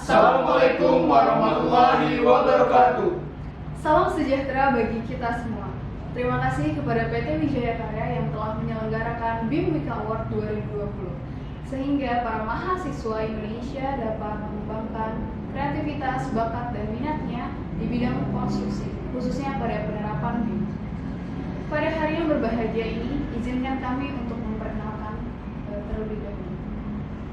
Assalamualaikum warahmatullahi wabarakatuh. Salam sejahtera bagi kita semua. Terima kasih kepada PT Wijaya Karya yang telah menyelenggarakan BIM Week Award 2020, sehingga para mahasiswa Indonesia dapat mengembangkan kreativitas, bakat, dan minatnya di bidang konstruksi, khususnya pada penerapan BIM. Pada hari yang berbahagia ini, izinkan kami untuk memperkenalkan terlebih dahulu.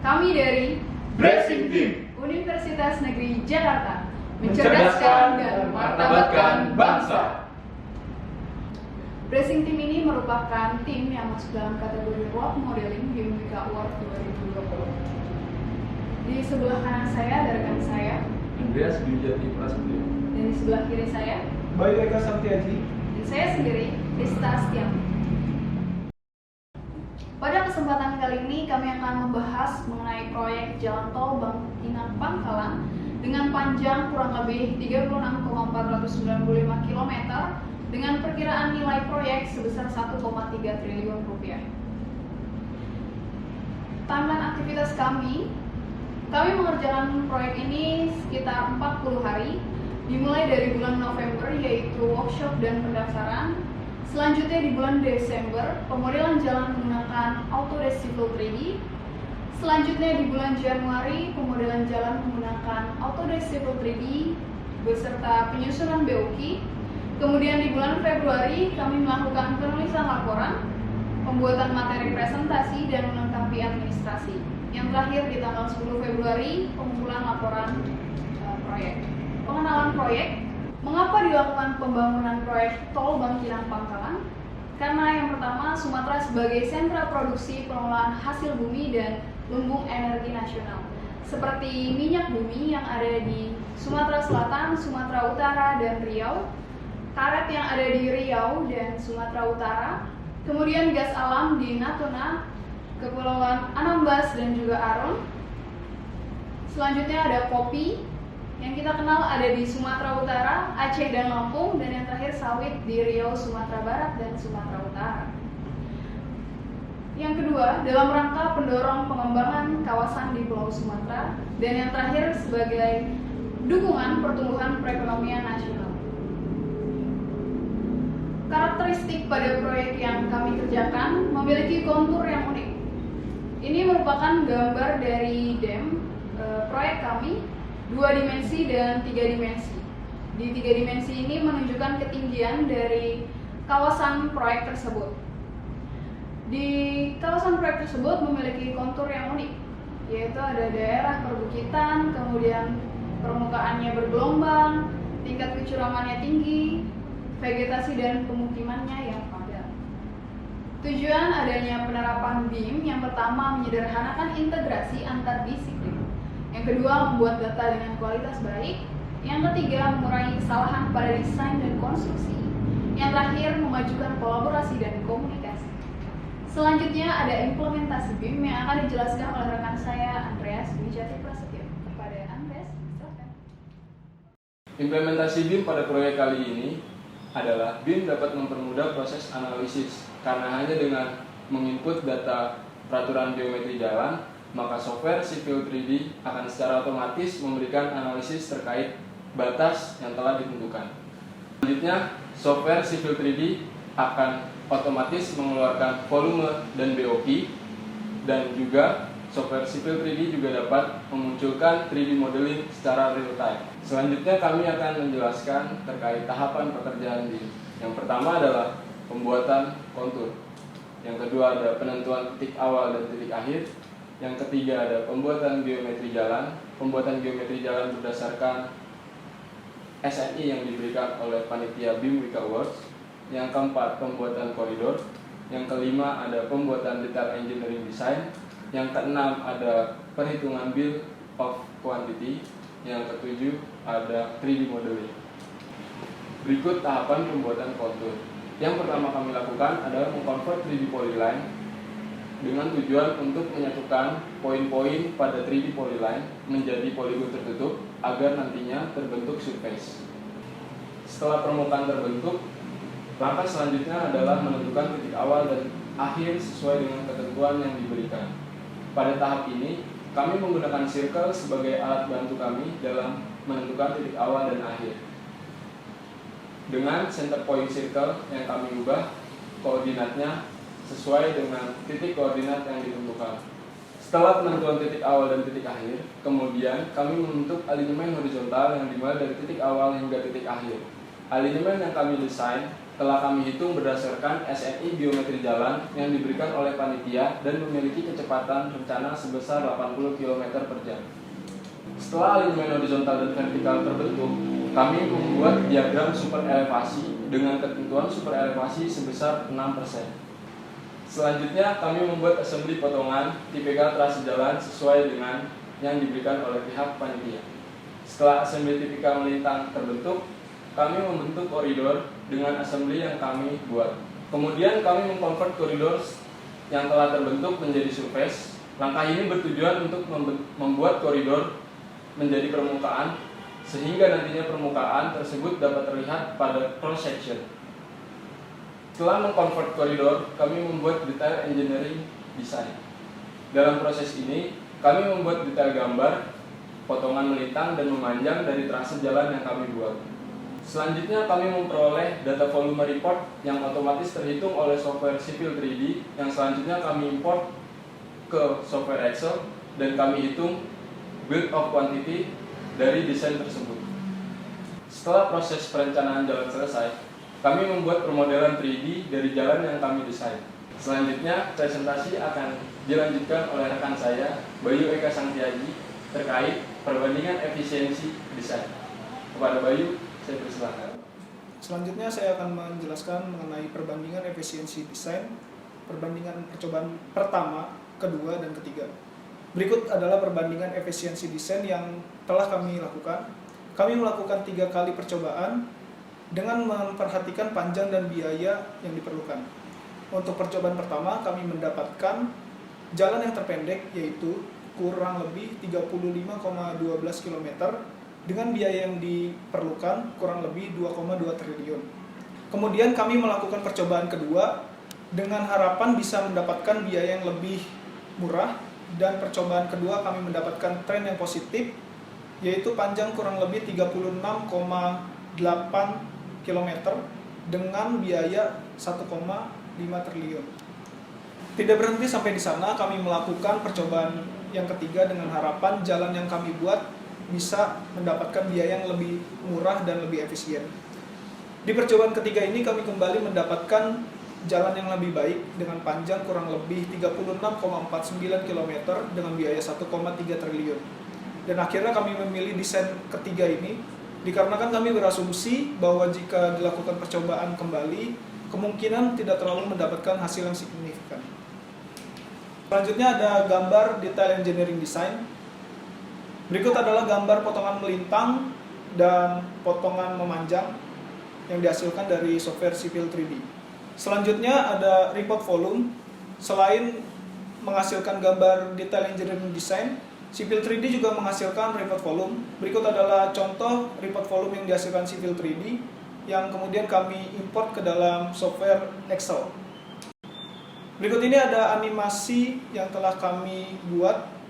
Kami dari Blessing Team, Universitas Negeri Jakarta, mencerdaskan dan martabatkan bangsa. Blessing Team ini merupakan tim yang masuk dalam kategori Role Modeling BIM Week Award 2020. Di sebelah kanan saya ada rekan saya, Andreas Wijati Prasetyo. dan di sebelah kiri saya, Bayu Eka Samtiaji. dan saya sendiri, Rista Stianti. Pada kesempatan kali ini kami akan membahas mengenai proyek Jalan Tol Bangkinang Pangkalan dengan panjang kurang lebih 36,495 km dengan perkiraan nilai proyek sebesar 1,3 triliun rupiah. Timeline aktivitas kami mengerjakan proyek ini sekitar 40 hari, dimulai dari bulan November yaitu workshop dan pendaftaran. Selanjutnya di bulan Desember, pemodelan jalan menggunakan Autodesk Civil 3D. Selanjutnya di bulan Januari, pemodelan jalan menggunakan Autodesk Civil 3D beserta penyusunan BOQ. Kemudian di bulan Februari, kami melakukan penulisan laporan, pembuatan materi presentasi, dan melengkapi administrasi. Yang terakhir di tanggal 10 Februari, pengumpulan laporan proyek. Pengenalan proyek. Mengapa dilakukan pembangunan proyek Tol Bangkinang Pangkalan? Karena yang pertama, Sumatera sebagai sentra produksi pengelolaan hasil bumi dan lumbung energi nasional, seperti minyak bumi yang ada di Sumatera Selatan, Sumatera Utara, dan Riau, karet yang ada di Riau dan Sumatera Utara, kemudian gas alam di Natuna, Kepulauan Anambas, dan juga Aron. Selanjutnya ada kopi yang kita kenal ada di Sumatera Utara, Aceh, dan Lampung, dan yang terakhir sawit di Riau, Sumatera Barat, dan Sumatera Utara. Yang kedua, dalam rangka pendorong pengembangan kawasan di Pulau Sumatera, dan yang terakhir sebagai dukungan pertumbuhan perekonomian nasional. Karakteristik pada proyek yang kami kerjakan memiliki kontur yang unik. Ini merupakan gambar dari proyek kami, 2 dimensi dan 3 dimensi. Di 3 dimensi ini menunjukkan ketinggian dari kawasan proyek tersebut. Di kawasan proyek tersebut memiliki kontur yang unik, yaitu ada daerah perbukitan, kemudian permukaannya bergelombang, tingkat kecurangannya tinggi, vegetasi dan pemukimannya yang padat. Tujuan adanya penerapan BIM yang pertama menyederhanakan integrasi antar disiplin. Yang kedua, membuat data dengan kualitas baik. Yang ketiga, mengurangi kesalahan pada desain dan konstruksi. Yang terakhir, memajukan kolaborasi dan komunikasi. Selanjutnya ada implementasi BIM yang akan dijelaskan oleh rekan saya, Andreas Wijati Prasetyo. Kepada Andreas, silakan. Implementasi BIM pada proyek kali ini adalah BIM dapat mempermudah proses analisis karena hanya dengan menginput data peraturan geometri jalan, maka software Civil 3D akan secara otomatis memberikan analisis terkait batas yang telah ditentukan. Selanjutnya, software Civil 3D akan otomatis mengeluarkan volume dan BOQ, dan juga software Civil 3D juga dapat memunculkan 3D modeling secara real time. Selanjutnya kami akan menjelaskan terkait tahapan pekerjaan BIM. Yang pertama adalah pembuatan kontur. Yang kedua ada penentuan titik awal dan titik akhir. Yang ketiga ada pembuatan geometri jalan. Pembuatan geometri jalan berdasarkan SNI yang diberikan oleh panitia BIM Week Awards. Yang keempat pembuatan koridor. Yang kelima ada pembuatan detail engineering design. Yang keenam ada perhitungan bill of quantity. Yang ketujuh ada 3D modeling. Berikut tahapan pembuatan kontur. Yang pertama kami lakukan adalah mengkonvert 3D polyline dengan tujuan untuk menyatukan poin-poin pada 3D polyline menjadi poligon tertutup agar nantinya terbentuk surface. Setelah permukaan terbentuk, langkah selanjutnya adalah menentukan titik awal dan akhir sesuai dengan ketentuan yang diberikan. Pada tahap ini, Kami menggunakan circle sebagai alat bantu kami dalam menentukan titik awal dan akhir. Dengan center point circle yang kami ubah koordinatnya sesuai dengan titik koordinat yang ditentukan. Setelah penentuan titik awal dan titik akhir, kemudian kami membentuk alinemen horizontal yang dimulai dari titik awal hingga titik akhir. Alinemen yang kami desain telah kami hitung berdasarkan SNI geometri jalan yang diberikan oleh panitia dan memiliki kecepatan rencana sebesar 80 km per jam. Setelah alinemen horizontal dan vertikal terbentuk, kami membuat diagram super elevasi dengan ketentuan super elevasi sebesar 6%. Selanjutnya, kami membuat assembly potongan tipikal trase jalan sesuai dengan yang diberikan oleh pihak panitia. Setelah assembly tipikal melintang terbentuk, kami membentuk koridor dengan assembly yang kami buat. Kemudian kami mengkonvert koridor yang telah terbentuk menjadi surface. Langkah ini bertujuan untuk membuat koridor menjadi permukaan sehingga nantinya permukaan tersebut dapat terlihat pada cross section. Setelah mengkonvert koridor, kami membuat detail engineering design. Dalam proses ini, kami membuat detail gambar, potongan melintang dan memanjang dari trase jalan yang kami buat. Selanjutnya kami memperoleh data volume report yang otomatis terhitung oleh software Civil 3D yang selanjutnya kami import ke software Excel dan kami hitung build of quantity dari desain tersebut. Setelah proses perencanaan jalan selesai, kami membuat permodelan 3D dari jalan yang kami desain. Selanjutnya presentasi akan dilanjutkan oleh rekan saya, Bayu Eka Sangtiaji, terkait perbandingan efisiensi desain. Kepada Bayu, saya persilakan. Selanjutnya saya akan menjelaskan mengenai perbandingan efisiensi desain, perbandingan percobaan pertama, kedua, dan ketiga. Berikut adalah perbandingan efisiensi desain yang telah kami lakukan. Kami melakukan 3 kali percobaan dengan memperhatikan panjang dan biaya yang diperlukan. Untuk percobaan pertama, kami mendapatkan jalan yang terpendek, yaitu kurang lebih 35,12 km, dengan biaya yang diperlukan kurang lebih 2,2 triliun. Kemudian kami melakukan percobaan kedua dengan harapan bisa mendapatkan biaya yang lebih murah, dan percobaan kedua kami mendapatkan tren yang positif, yaitu panjang kurang lebih 36,8 km dengan biaya 1,5 triliun. Tidak berhenti sampai di sana, kami melakukan percobaan yang ketiga dengan harapan jalan yang kami buat bisa mendapatkan biaya yang lebih murah dan lebih efisien. Di percobaan ketiga ini kami kembali mendapatkan jalan yang lebih baik dengan panjang kurang lebih 36,49 km dengan biaya 1,3 triliun. Dan akhirnya kami memilih desain ketiga ini dikarenakan kami berasumsi bahwa jika dilakukan percobaan kembali, kemungkinan tidak terlalu mendapatkan hasil yang signifikan. Selanjutnya ada gambar detail engineering design. Berikut adalah gambar potongan melintang dan potongan memanjang yang dihasilkan dari software Civil 3D. Selanjutnya ada report volume. Selain menghasilkan gambar detail engineering design, Civil 3D juga menghasilkan report volume. Berikut adalah contoh report volume yang dihasilkan Civil 3D yang kemudian kami import ke dalam software Excel. Berikut ini ada animasi yang telah kami buat.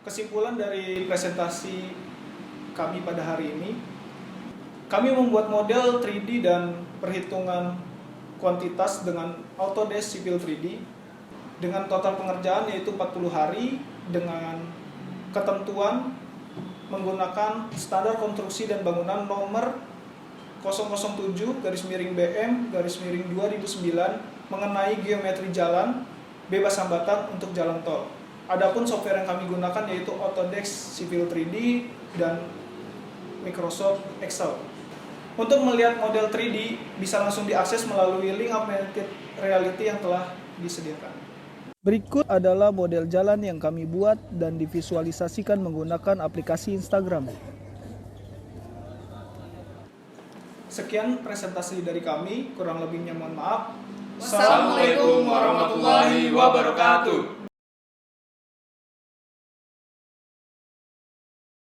Kesimpulan dari presentasi kami pada hari ini, kami membuat model 3D dan perhitungan kuantitas dengan Autodesk Civil 3D dengan total pengerjaan yaitu 40 hari dengan ketentuan menggunakan standar konstruksi dan bangunan nomor 007/BM/2009 mengenai geometri jalan bebas hambatan untuk jalan tol. Adapun software yang kami gunakan yaitu Autodesk Civil 3D dan Microsoft Excel. Untuk melihat model 3D bisa langsung diakses melalui link augmented reality yang telah disediakan. Berikut adalah model jalan yang kami buat dan divisualisasikan menggunakan aplikasi Instagram. Sekian presentasi dari kami, kurang lebihnya mohon maaf. Assalamualaikum warahmatullahi wabarakatuh.